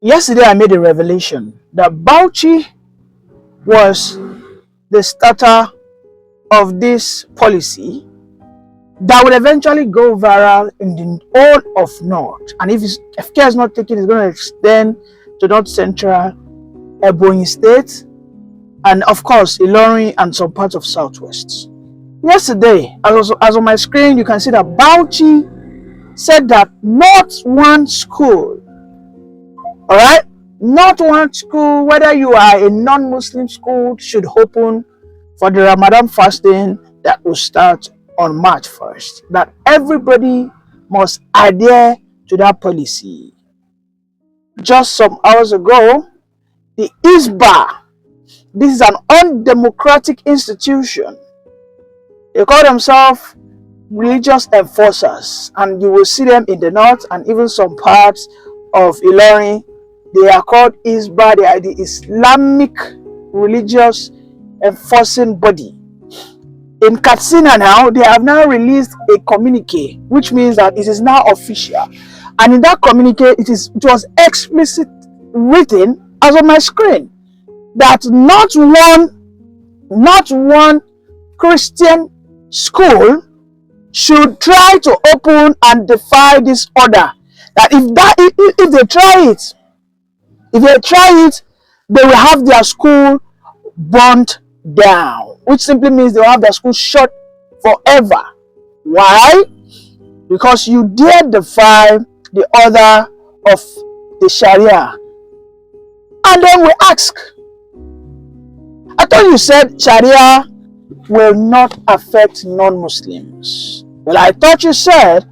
Yesterday I made a revelation that Bauchi was the starter of this policy that will eventually go viral in the whole of North. And if care is not taken, it's going to extend to North Central, Ebonyi State, and of course, Ilorin and some parts of Southwest. Yesterday, as on my screen, you can see that Bauchi said that not one school, all right, not one school, whether you are a non-Muslim school, should open for the Ramadan fasting that will start on March 1st. That everybody must adhere to that policy. Just some hours ago, the Hisbah, this is an undemocratic institution. They call themselves religious enforcers, and you will see them in the north and even some parts of Ilorin. They are called Hisbah. They are the Islamic religious enforcing body. In Katsina now, they have now released a communique, which means that it is now official. And in that communique, it was explicit written as on my screen that not one Christian school should try to open and defy this order. That if they try it, they will have their school burnt down, which simply means they will have their school shut forever. Why? Because you dare defy the order of the Sharia. And then we ask, I thought you said Sharia will not affect non-Muslims. Well, I thought you said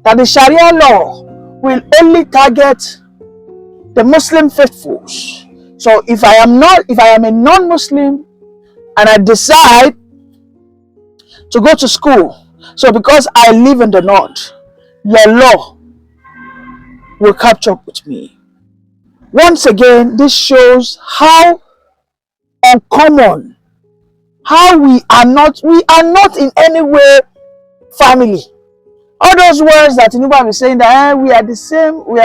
that the Sharia law will only target the Muslim faithfuls. So if I am a non-Muslim and I decide to go to school, so because I live in the north, your law will catch up with me. Once again, this shows how uncommon, how we are not in any way family. All those words that Tinubu is saying that we are the same, we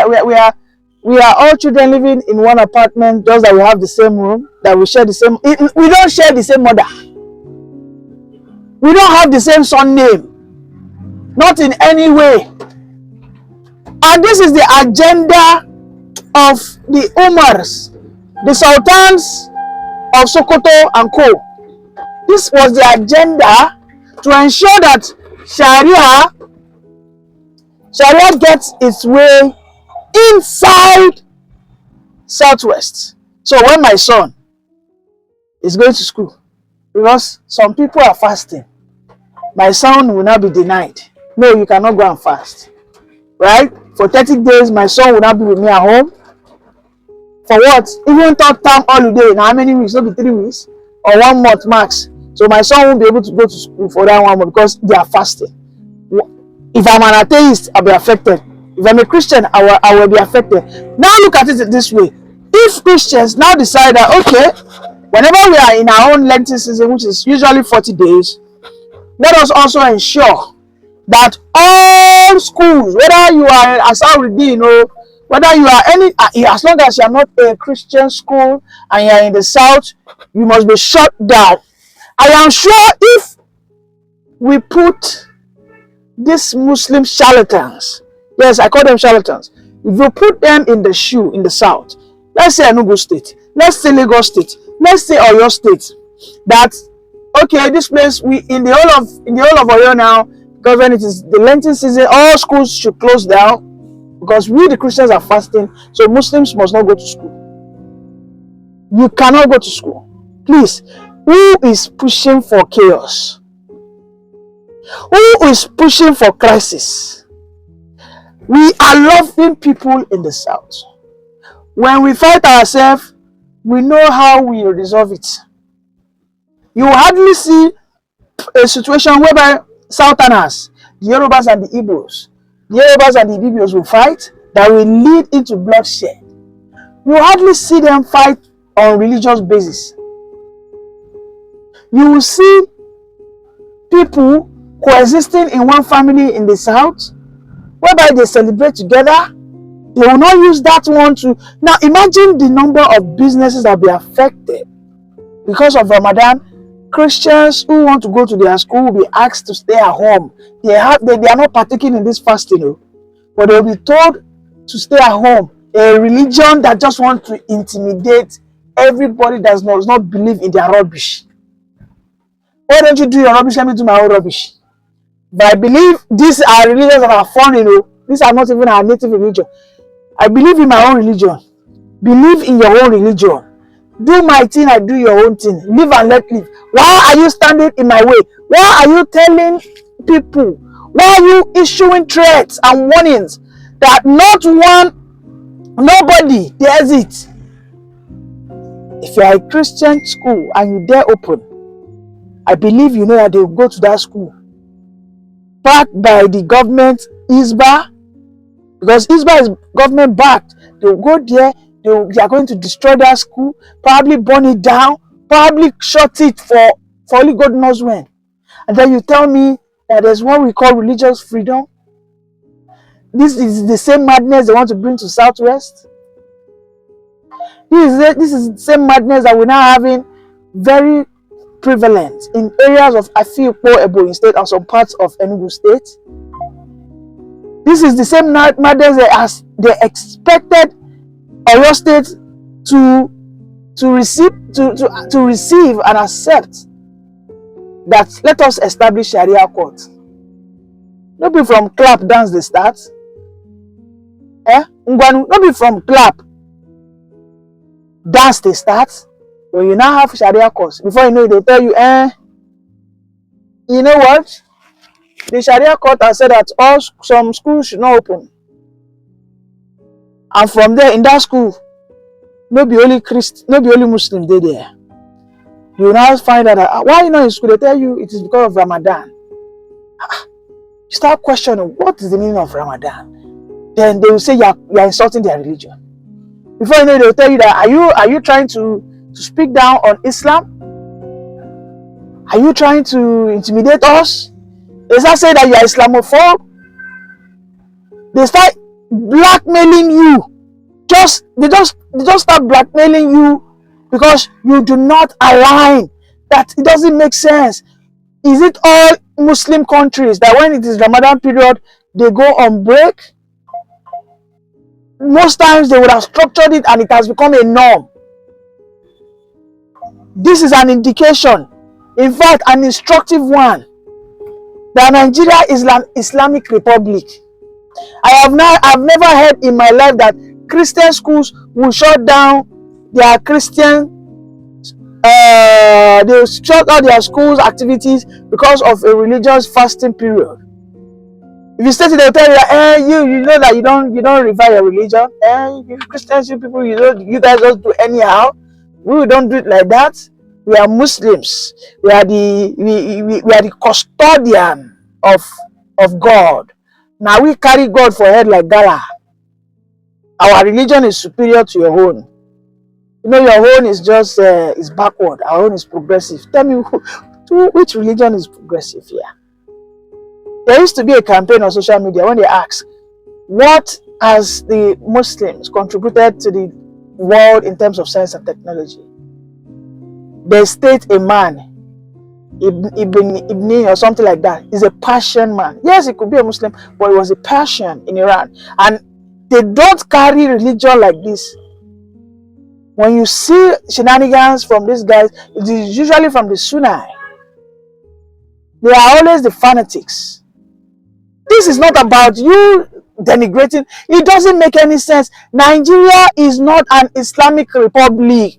are all children living in one apartment, just that we have the same room, that we share the same. We don't share the same mother. We don't have the same son name. Not in any way. And this is the agenda of the Umars, the Sultans of Sokoto and Co. This was the agenda to ensure that Sharia gets its way inside Southwest. So when my son is going to school, because some people are fasting, my son will not be denied. No, you cannot go and fast. Right? For 30 days, my son will not be with me at home. For what? Even third term holiday, now how many weeks? Not be 3 weeks or 1 month max. So my son won't be able to go to school for that 1 month because they are fasting. If I'm an atheist, I'll be affected. If I'm a Christian, I will be affected. Now look at it this way. If Christians now decide that, okay, whenever we are in our own Lenten season, which is usually 40 days, let us also ensure that all schools, whether you are Asauddin or whether you are any, as long as you are not a Christian school and you are in the south, you must be shut down. I am sure if we put these Muslim charlatans, yes, I call them charlatans, if you put them in the shoe in the south, let's say Enugu State, let's say Lagos State, let's say Oyo State, that okay, this place in the whole of Oyo now, because when it is the Lenten season, all schools should close down because we the Christians are fasting, so Muslims must not go to school. You cannot go to school. Please, who is pushing for chaos? Who is pushing for crisis? We are loving people in the south. When we fight ourselves, we know how we resolve it. You hardly see a situation whereby Southerners, the Yorubas and the Igbos, will fight that will lead into bloodshed. You hardly see them fight on religious basis. You will see people coexisting in one family in the south, whereby they celebrate together, They will not use that one to... Now imagine the number of businesses that will be affected because of Ramadan. Christians who want to go to their school will be asked to stay at home. They are not partaking in this fasting, but they will be told to stay at home. A religion that just wants to intimidate everybody that does not believe in their rubbish. Why don't you do your rubbish? Let me do my own rubbish. But I believe these are religions that are foreign, These are not even our native religion. I believe in my own religion. Believe in your own religion. Do my thing, I do your own thing. Live and let live. Why are you standing in my way? Why are you telling people? Why are you issuing threats and warnings that nobody dares it? If you are a Christian school and you dare open, I believe you know that they will go to that school backed by the government, Hisbah, because Hisbah is government backed. They will go there. They are going to destroy that school, probably burn it down, probably shut it for only God knows when. And then you tell me that there's what we call religious freedom. This is the same madness they want to bring to Southwest. This is the same madness that we're now having very prevalent in areas of Afikpo, Ebonyi State, and some parts of Enugu State. This is the same madness as they expected Oyo State to receive and accept that let us establish Sharia court. No be from clap dance they start. No be from clap dance they start. When you now have Sharia courts, before you know it, they tell you, you know what? The Sharia court has said that some schools should not open. And from there, in that school, no be only Muslims they there. You will now find out why you not in school. They tell you it is because of Ramadan. You start questioning what is the meaning of Ramadan. Then they will say you are insulting their religion. Before you know it, they will tell you that are you trying to speak down on Islam? Are you trying to intimidate us? They start saying that you are Islamophobe. They start blackmailing you. They just start blackmailing you because you do not align. That it doesn't make sense. Is it all Muslim countries that when it is Ramadan period they go on break? Most times they would have structured it and it has become a norm. This is an indication, in fact an instructive one, that Nigeria is an Islamic Republic. I've never heard in my life that Christian schools will shut down their they shut down their schools activities because of a religious fasting period. If you stay to, they'll tell you, you know that you don't revere your religion. You Christians, you people, you guys just do anyhow. We don't do it like that. We are Muslims. We are the custodian of God. Now we carry God for head like Gala. Our religion is superior to your own. You know, your own is just is backward. Our own is progressive. Tell me which religion is progressive here? There used to be a campaign on social media when they ask, what has the Muslims contributed to the world in terms of science and technology? They state a man, Ibn or something like that, is a Persian man. Yes, it could be a Muslim, but he was a Persian in Iran. And they don't carry religion like this. When you see shenanigans from these guys, it is usually from the Sunni. They are always the fanatics. This is not about you denigrating. It doesn't make any sense. Nigeria is not an Islamic republic.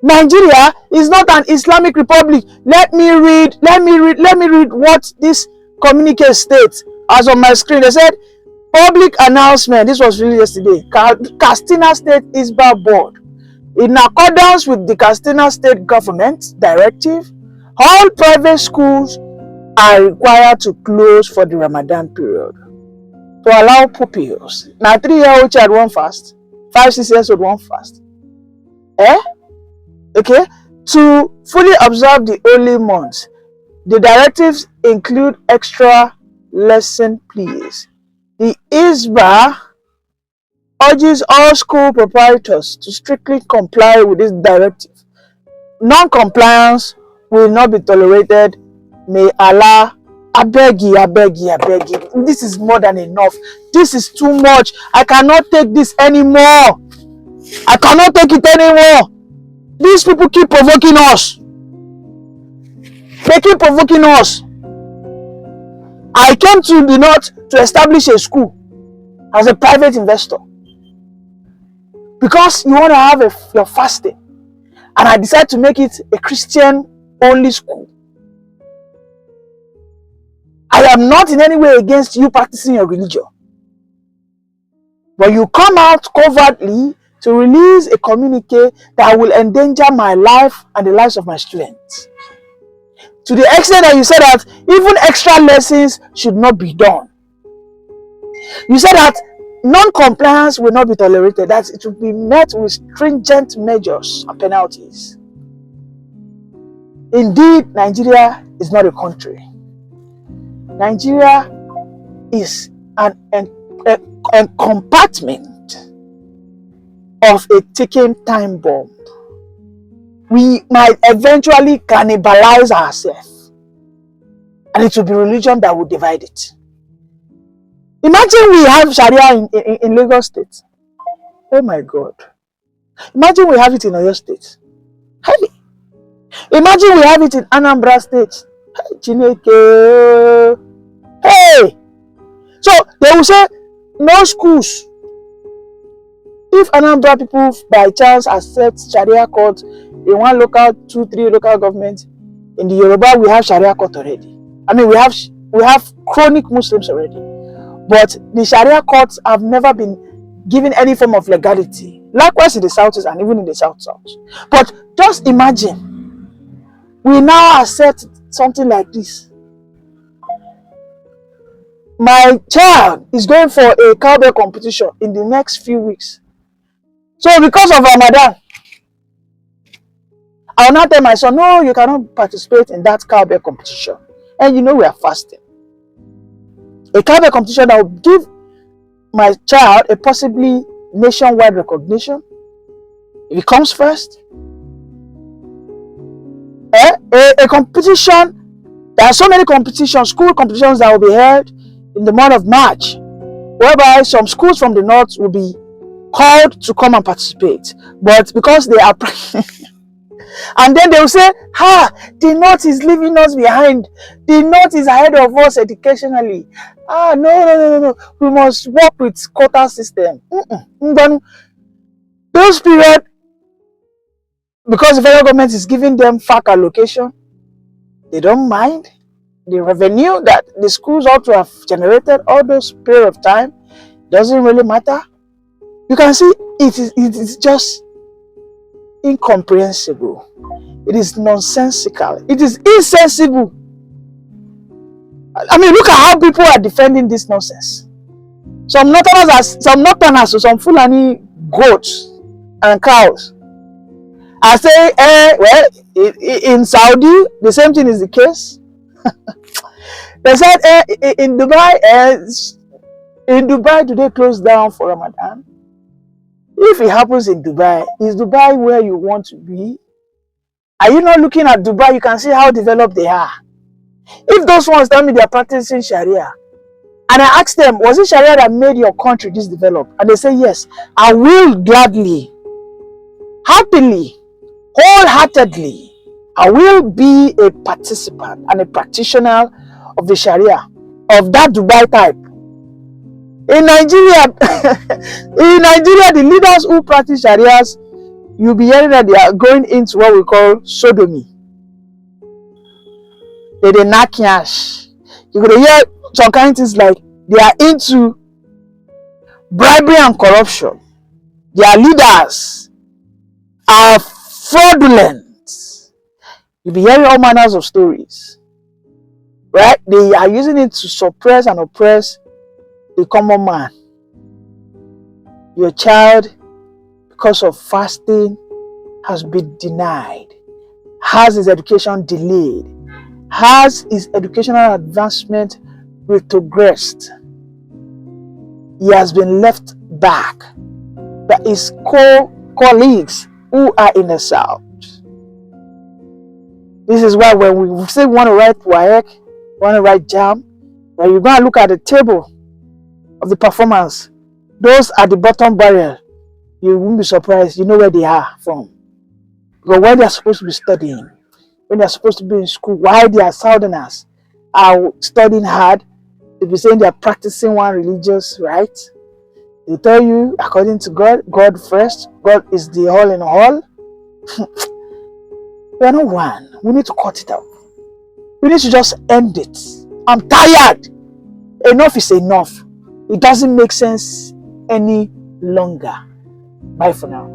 Nigeria is not an Islamic republic. Let me read what this communique states. As on my screen, they said, public announcement. This was released yesterday. Katsina State Hisbah Board. In accordance with the Katsina State government directive, all private schools are required to close for the Ramadan period to allow pupils. Now 3-year-old child won't fast, 5-6 years old won't fast. Okay, to fully observe the holy months. The directives include extra lesson please. The Hisbah urges all school proprietors to strictly comply with this directive. Non-compliance will not be tolerated. May Allah, I beg you, I beg you, I beg you. This is more than enough. This is too much. I cannot take this anymore. I cannot take it anymore. These people keep provoking us. They keep provoking us. I came to the north to establish a school as a private investor because you want to have your fasting, and I decided to make it a Christian only school. I am not in any way against you practicing your religion, but you come out covertly to release a communique that will endanger my life and the lives of my students, to the extent that you said that even extra lessons should not be done. You said that non-compliance will not be tolerated, that it will be met with stringent measures and penalties. Indeed, Nigeria is not a country. Nigeria is a compartment of a ticking time bomb. We might eventually cannibalize ourselves, and it will be religion that will divide it. Imagine we have Sharia in Lagos State. Oh my God. Imagine we have it in Oyo State. Hey. Imagine we have it in Anambra State. Hey, Chineke. Hey. So they will say no schools. If Anambra people by chance accept Sharia court in one local, 2, 3 local governments, in the Yoruba we have Sharia court already. I mean we have chronic Muslims already. But the Sharia courts have never been given any form of legality. Likewise in the Southeast and even in the South. But just imagine, we now accept something like this. My child is going for a cowbell competition in the next few weeks. So because of Ramadan, I will not tell my son, no, you cannot participate in that cowbell competition. And you know we are fasting. A cowbell competition that will give my child a possibly nationwide recognition if he comes first. A competition, there are so many competitions, school competitions that will be held in the month of March, whereby some schools from the north will be called to come and participate. But because they are and then they will say, the north is leaving us behind. The north is ahead of us educationally. No. We must work with quota system. Those period, because the federal government is giving them FAC allocation, they don't mind. The revenue that the schools ought to have generated all those period of time doesn't really matter. You can see it is just incomprehensible. It is nonsensical. It is insensible. I mean, look at how people are defending this nonsense. Some nocturnals, some Fulani goats and cows are saying, well, in Saudi, the same thing is the case. They said, in Dubai, do they close down for Ramadan? If it happens in Dubai, is Dubai where you want to be? Are you not looking at Dubai? You can see how developed they are. If those ones tell me they are practicing Sharia, and I ask them, was it Sharia that made your country this developed? And they say, yes, I will gladly, happily, wholeheartedly, I will be a participant and a practitioner of the Sharia, of that Dubai type. In Nigeria, the leaders who practice Sharias, you'll be hearing that they are going into what we call sodomy. They're nakiash. You could hear some kind of things like they are into bribery and corruption. Their leaders are fraudulent. You'll be hearing all manners of stories. Right? They are using it to suppress and oppress the common man. Your child, because of fasting, has been denied, has his education delayed, has his educational advancement retrogressed. He has been left back that is co-colleagues who are in the South. This is why when we say we want to write WAEC, want to write JAM, when you go and look at the table of the performance, those at the bottom barrel, you won't be surprised, you know where they are from. But when they are supposed to be studying, when they are supposed to be in school, why they are Southerners are studying hard, they be saying they are practicing one religious right. They tell you, according to God, God first, God is the all in all. We are not one. We need to cut it out. We need to just end it. I'm tired. Enough is enough. It doesn't make sense any longer. Bye for now.